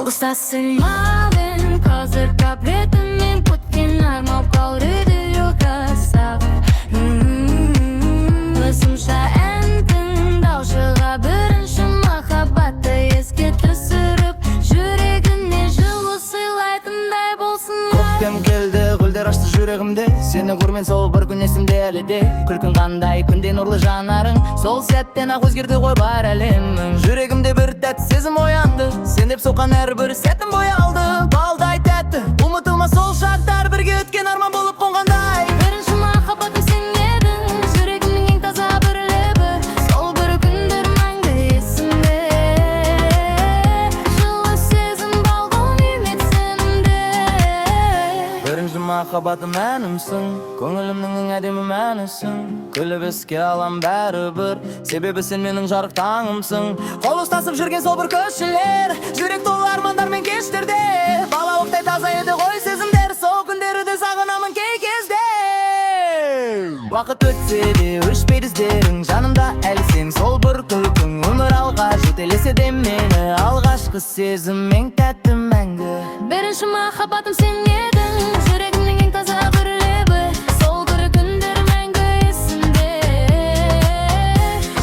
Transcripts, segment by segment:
Kolustasılmadın Kazır kabretimin Putin armab kavridi yukasaf Lısımşa entin Davşığa birinşi mahabbatı Eski түсіріп Жүрегіне жылу сыйлайтындай болсын. Көктем келді, гүлдер ашты жүрегімде. Сені көрмен сол бір күн есімде әлі де. Күлкің қандай күнде нұрлы жанарың. Сол сәттен ақ өзгерді ғой бар әлемің. Жүрегімде бір тәтті сезім оянды. Сен деп соққан әрбір сәтім боялды. Балдай тәтті, ұмытылмас сол шақтар. Бірге өткен арман болып қонғандай. Бірінші махаббатым сен едің. Жүрегімнің ең таза бір лебі. Сол бір күндер мәңгі есімде. Жылы сезім балғын үміт сенімде. Бірінші махаббатым әнімсің, көңілімнің әдемі мәнісің. Күліп еске алам бәрібір, себебі сен менің жарық таңымсың. Қол ұстасып жүрген сол бір көшелер, жүрек толы армандар мен кештерде. Балауықтай таза еді ғой сезімдер, сол күндері де сағынамын кей кезде. Уақыт өтсе де өшпейді іздерің, жанымда әлі сен сол бір күлкің. Өмір алға жетелесе де мені, алғашқы сезім ең тәтті мәңгі. Бірінші махаббатым сен едің. Жүрегімнің ең таза бір лебі. Сол бір күндер мәңгі есімде.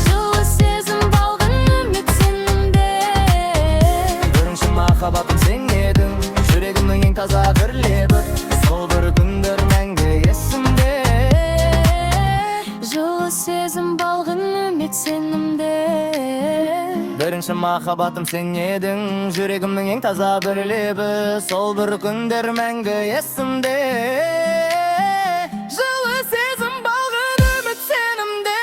Жылы сезім балғын үміт сенімде. Бірінші махаббатым сен едің. Жүрегімнің ең таза бір лебі. Сол бір күндер мәңгі есімде. Жылы сезім балғын үміт сенімде. Бірінші махаббатым сен едің. Жүрегімнің ең таза бір лебі. Сол бір күндер мәңгі есімде. Жылы сезім балғын үміт сенімде.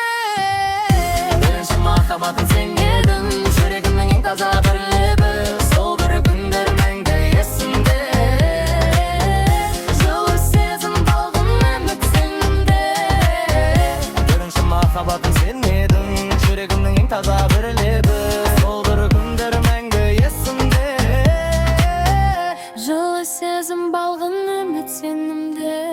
Бірінші махаббатым сен едің. Жүрегімнің ең таза бір лебі. Сол бір күндер мәңгі есімде. Жылы сезім балғын үміт сенімде. Бірінші махаббатым сен едің. Жүрегімнің ең таза бір лебі. Сол бір күндер мәңгі есімде. Жылы сезім балғын үміт сенімде.